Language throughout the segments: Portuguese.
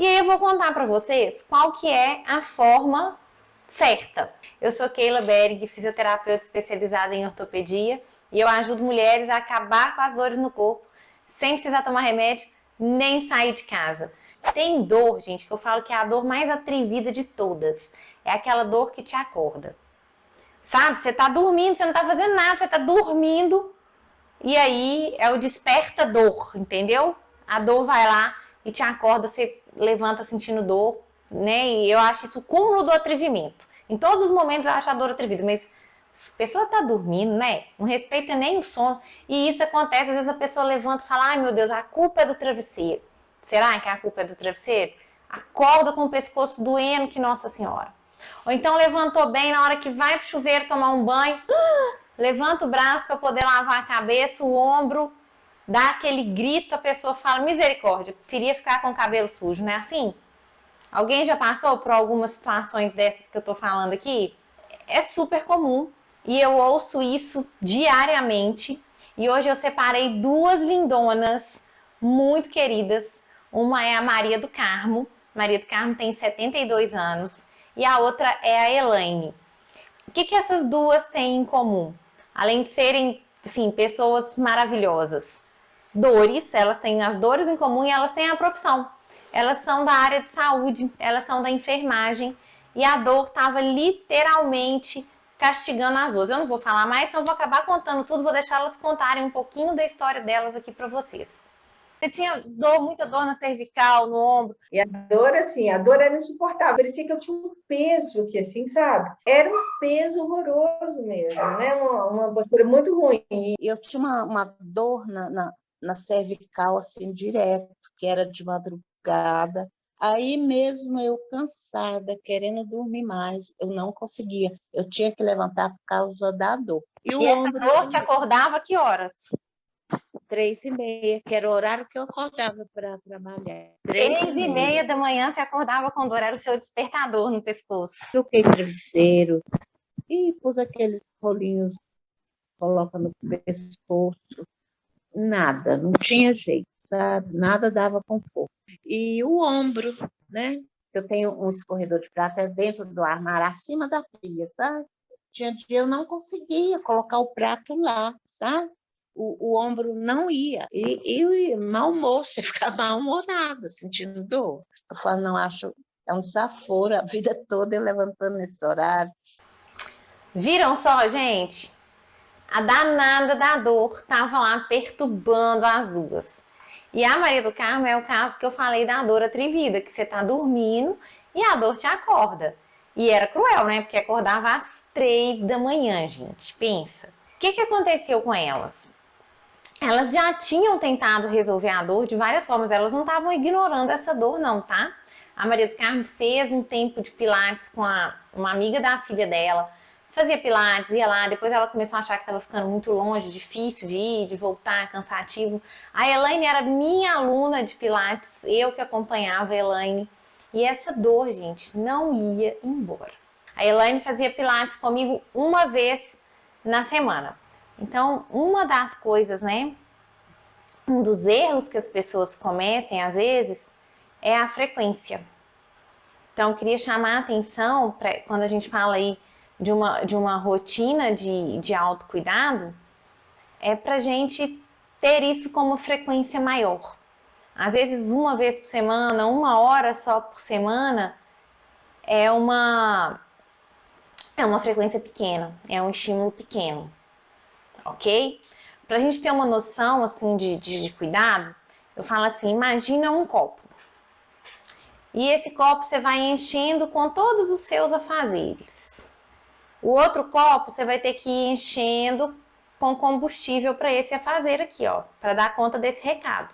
E aí eu vou contar para vocês qual que é a forma certa. Eu sou Keila Berg, fisioterapeuta especializada em ortopedia, e eu ajudo mulheres a acabar com as dores no corpo, sem precisar tomar remédio, nem sair de casa. Tem dor, gente, que eu falo que é a dor mais atrevida de todas. É aquela dor que te acorda. Sabe? Você tá dormindo, você não tá fazendo nada, você tá dormindo, e aí é o despertador, entendeu? A dor vai lá e te acorda, você levanta sentindo dor, né? E eu acho isso o cúmulo do atrevimento. Em todos os momentos eu acho a dor atrevida, mas a pessoa tá dormindo, né? Não respeita nem o sono. E isso acontece, às vezes a pessoa levanta e fala: ai meu Deus, a culpa é do travesseiro. Será que a culpa é do travesseiro? Acorda com o pescoço doendo, que Nossa Senhora. Ou então levantou bem na hora que vai pro chuveiro tomar um banho, levanta o braço para poder lavar a cabeça, o ombro, dá aquele grito, a pessoa fala: misericórdia, preferia ficar com o cabelo sujo, não é assim? Alguém já passou por algumas situações dessas que eu tô falando aqui? É super comum e eu ouço isso diariamente. E hoje eu separei duas lindonas muito queridas. Uma é a Maria do Carmo. Maria do Carmo tem 72 anos. E a outra é a Elaine. O que essas duas têm em comum? Além de serem, assim, pessoas maravilhosas. Dores, elas têm as dores em comum e elas têm a profissão. Elas são da área de saúde, elas são da enfermagem e a dor estava literalmente castigando as duas. Eu não vou falar mais, então vou acabar contando tudo, vou deixar elas contarem um pouquinho da história delas aqui para vocês. Você tinha dor, muita dor na cervical, no ombro? E a dor, assim, a dor era insuportável. Parecia que eu tinha um peso aqui, assim, sabe? Era um peso horroroso mesmo, né? Uma postura muito ruim. Eu tinha uma dor na cervical, assim, direto, que era de madrugada. Aí mesmo eu cansada, querendo dormir mais, eu não conseguia. Eu tinha que levantar por causa da dor. E o ombro, essa dor te acordava que horas? 3h30, que era o horário que eu acordava para trabalhar. 3h30 da manhã você acordava com dor, era o seu despertador no pescoço. Troquei travesseiro e pus aqueles rolinhos, coloca no pescoço. Nada, não tinha jeito, sabe? Nada dava conforto. E o ombro, né? Eu tenho um escorredor de prata dentro do armário, acima da pia, sabe? Tinha dia eu não conseguia colocar o prato lá, sabe? O ombro não ia. E mau humor, você fica mal-humorada, sentindo dor. Eu falo, não, acho, é um desaforo a vida toda eu levantando nesse horário. Viram só, gente? A danada da dor estava lá perturbando as duas. E a Maria do Carmo é o caso que eu falei da dor atrevida, que você tá dormindo e a dor te acorda. E era cruel, né? Porque acordava às 3 da manhã, gente. Pensa. O que aconteceu com elas? Elas já tinham tentado resolver a dor de várias formas, elas não estavam ignorando essa dor, não, tá? A Maria do Carmo fez um tempo de pilates com uma amiga da filha dela, fazia pilates, ia lá, depois ela começou a achar que estava ficando muito longe, difícil de ir, de voltar, cansativo. A Elaine era minha aluna de pilates, eu que acompanhava a Elaine, e essa dor, gente, não ia embora. A Elaine fazia pilates comigo uma vez na semana. Então, uma das coisas, né, um dos erros que as pessoas cometem, às vezes, é a frequência. Então, eu queria chamar a atenção, quando a gente fala aí de uma rotina de autocuidado, é pra gente ter isso como frequência maior. Às vezes, uma vez por semana, 1 hora só por semana, é uma frequência pequena, é um estímulo pequeno. Ok? Pra gente ter uma noção assim de cuidado, eu falo assim, imagina um copo. E esse copo você vai enchendo com todos os seus afazeres. O outro copo você vai ter que ir enchendo com combustível para esse afazer aqui, ó, para dar conta desse recado.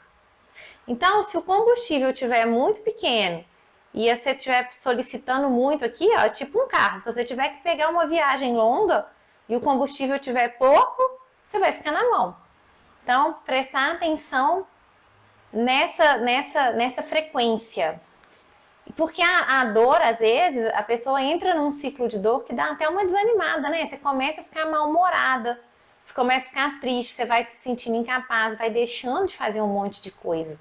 Então, se o combustível estiver muito pequeno e você estiver solicitando muito aqui, ó, tipo um carro, se você tiver que pegar uma viagem longa e o combustível estiver pouco, você vai ficar na mão. Então, prestar atenção nessa frequência. Porque a dor, às vezes, a pessoa entra num ciclo de dor que dá até uma desanimada, né? Você começa a ficar mal-humorada, você começa a ficar triste, você vai se sentindo incapaz, vai deixando de fazer um monte de coisa.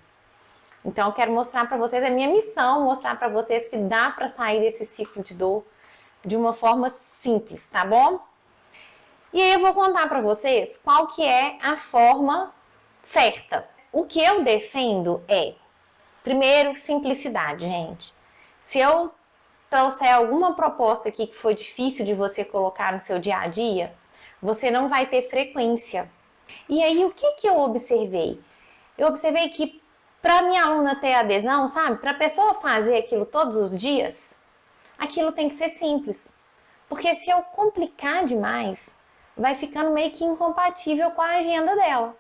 Então, eu quero mostrar para vocês, é minha missão mostrar para vocês que dá para sair desse ciclo de dor de uma forma simples, tá bom? E aí eu vou contar para vocês qual que é a forma certa. O que eu defendo é, primeiro, simplicidade, gente. Se eu trouxer alguma proposta aqui que foi difícil de você colocar no seu dia a dia, você não vai ter frequência. E aí, o que eu observei? Eu observei que para minha aluna ter adesão, sabe? Para a pessoa fazer aquilo todos os dias, aquilo tem que ser simples. Porque se eu complicar demais, vai ficando meio que incompatível com a agenda dela.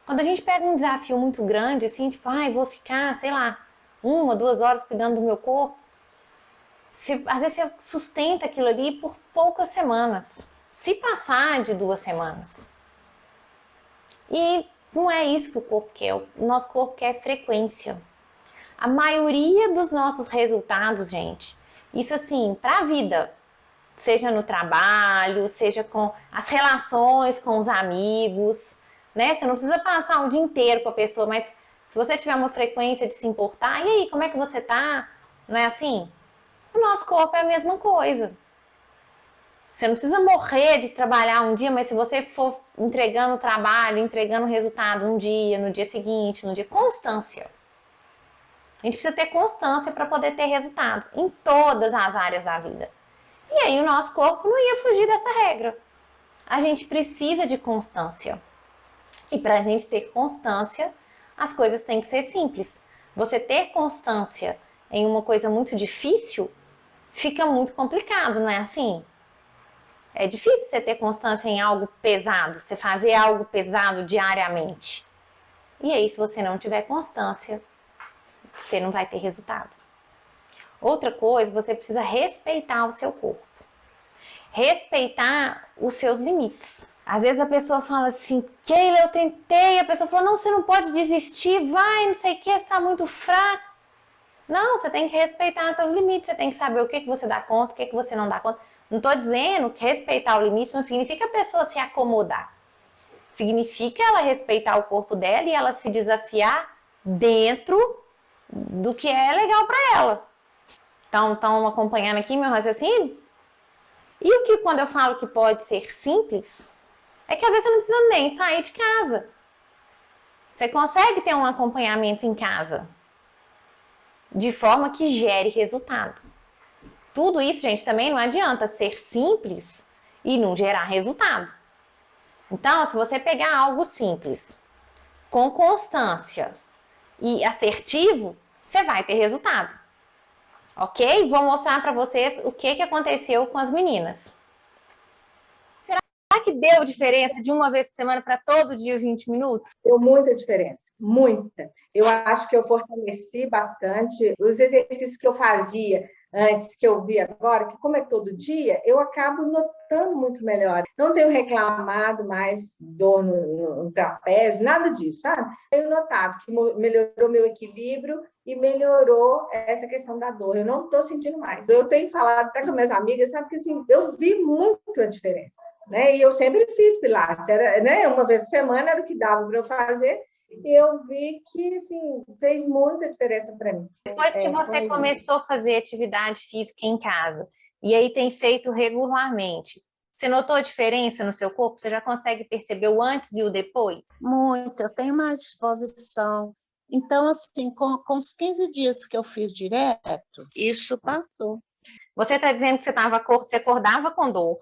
Quando a gente pega um desafio muito grande, assim, tipo, vou ficar, sei lá, 1, 2 horas cuidando do meu corpo, às vezes você sustenta aquilo ali por poucas semanas. Se passar de 2 semanas. E não é isso que o corpo quer. O nosso corpo quer frequência. A maioria dos nossos resultados, gente, isso assim, para a vida, seja no trabalho, seja com as relações com os amigos, né? Você não precisa passar o dia inteiro com a pessoa, mas se você tiver uma frequência de se importar, e aí, como é que você tá? Não é assim? O nosso corpo é a mesma coisa. Você não precisa morrer de trabalhar um dia, mas se você for entregando o trabalho, entregando o resultado um dia, no dia seguinte, no dia... Constância. A gente precisa ter constância para poder ter resultado em todas as áreas da vida. E aí o nosso corpo não ia fugir dessa regra. A gente precisa de constância. E para a gente ter constância, as coisas têm que ser simples. Você ter constância em uma coisa muito difícil, fica muito complicado, não é assim? É difícil você ter constância em algo pesado, você fazer algo pesado diariamente. E aí, se você não tiver constância, você não vai ter resultado. Outra coisa, você precisa respeitar o seu corpo. Respeitar os seus limites. Às vezes a pessoa fala assim, Keila, eu tentei. A pessoa fala, não, você não pode desistir, vai, não sei o que, você está muito fraco. Não, você tem que respeitar seus limites, você tem que saber o que você dá conta, o que você não dá conta. Não estou dizendo que respeitar o limite não significa a pessoa se acomodar. Significa ela respeitar o corpo dela e ela se desafiar dentro do que é legal para ela. Então, estão acompanhando aqui meu raciocínio? E o que quando eu falo que pode ser simples, é que às vezes você não precisa nem sair de casa. Você consegue ter um acompanhamento em casa, de forma que gere resultado. Tudo isso, gente, também não adianta ser simples e não gerar resultado. Então, se você pegar algo simples, com constância e assertivo, você vai ter resultado. Ok? Vou mostrar para vocês o que aconteceu com as meninas. Será que deu diferença de uma vez por semana para todo dia 20 minutos? Deu muita diferença, muita. Eu acho que eu fortaleci bastante os exercícios que eu fazia antes, que eu vi agora, que como é todo dia, eu acabo notando muito melhor. Não tenho reclamado mais dor no trapézio, nada disso, sabe? Tenho notado que melhorou meu equilíbrio e melhorou essa questão da dor. Eu não estou sentindo mais. Eu tenho falado até com minhas amigas, sabe que assim, eu vi muito a diferença. Né? E eu sempre fiz pilates, era, né? Uma vez por semana era o que dava para eu fazer, e eu vi que assim, fez muita diferença para mim. Depois que você começou a fazer atividade física em casa, e aí tem feito regularmente, você notou a diferença no seu corpo? Você já consegue perceber o antes e o depois? Muito, eu tenho mais disposição. Então, assim, com os 15 dias que eu fiz direto, isso passou. Você está dizendo que você acordava com dor,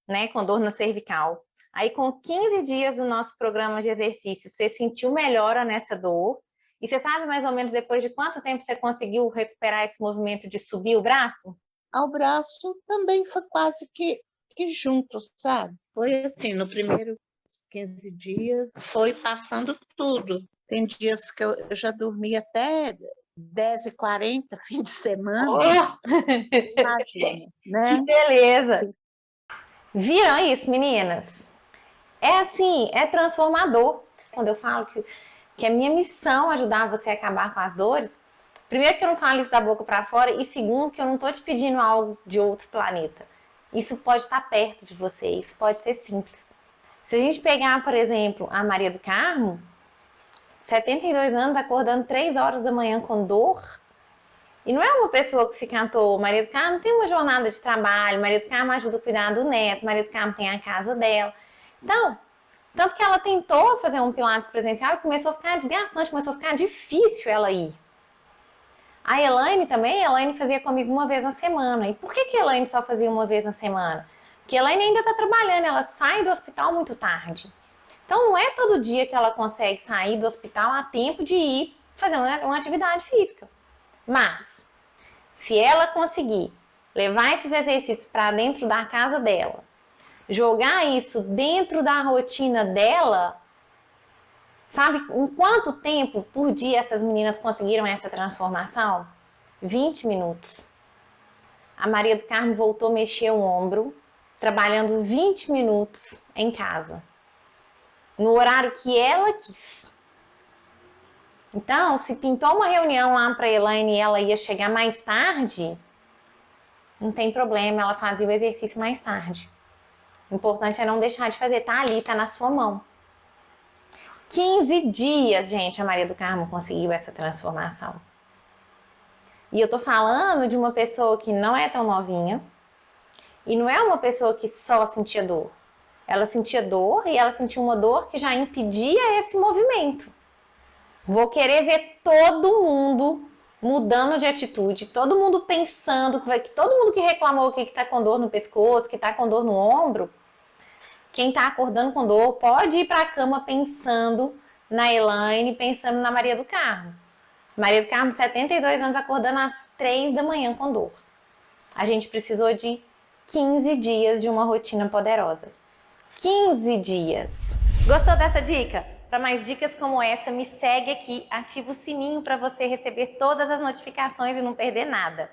né? Com dor na cervical. Aí, com 15 dias do nosso programa de exercício, você sentiu melhora nessa dor. E você sabe mais ou menos depois de quanto tempo você conseguiu recuperar esse movimento de subir o braço? Ao braço também foi quase que junto, sabe? Foi assim, no primeiro 15 dias, foi passando tudo. Tem dias que eu já dormi até 10h40, fim de semana. Imagina, né? Que beleza! Sim. Viram isso, meninas? É assim, é transformador. Quando eu falo que é minha missão ajudar você a acabar com as dores, primeiro que eu não falo isso da boca para fora, e segundo que eu não estou te pedindo algo de outro planeta. Isso pode estar perto de você, isso pode ser simples. Se a gente pegar, por exemplo, a Maria do Carmo, 72 anos, acordando 3 horas da manhã com dor. E não é uma pessoa que fica à toa. O marido Carmo tem uma jornada de trabalho, o marido Carmo ajuda a cuidar do neto, o marido Carmo tem a casa dela. Então, tanto que ela tentou fazer um pilates presencial e começou a ficar desgastante, começou a ficar difícil ela ir. A Elaine também, a Elaine fazia comigo uma vez na semana. E por que a Elaine só fazia uma vez na semana? Porque a Elaine ainda está trabalhando, ela sai do hospital muito tarde. Então não é todo dia que ela consegue sair do hospital a tempo de ir fazer uma atividade física. Mas, se ela conseguir levar esses exercícios para dentro da casa dela, jogar isso dentro da rotina dela, sabe em quanto tempo por dia essas meninas conseguiram essa transformação? 20 minutos. A Maria do Carmo voltou a mexer o ombro, trabalhando 20 minutos em casa, no horário que ela quis. Então, se pintou uma reunião lá para a Elaine e ela ia chegar mais tarde, não tem problema, ela fazia o exercício mais tarde. O importante é não deixar de fazer, tá ali, tá na sua mão. 15 dias, gente, a Maria do Carmo conseguiu essa transformação. E eu tô falando de uma pessoa que não é tão novinha e não é uma pessoa que só sentia dor. Ela sentia dor e ela sentia uma dor que já impedia esse movimento. Vou querer ver todo mundo mudando de atitude, todo mundo pensando, que todo mundo que reclamou que está com dor no pescoço, que está com dor no ombro, quem está acordando com dor pode ir para a cama pensando na Elaine, pensando na Maria do Carmo. Maria do Carmo, 72 anos, acordando às 3 da manhã com dor. A gente precisou de 15 dias de uma rotina poderosa. 15 dias. Gostou dessa dica? Para mais dicas como essa, me segue aqui, ativa o sininho para você receber todas as notificações e não perder nada.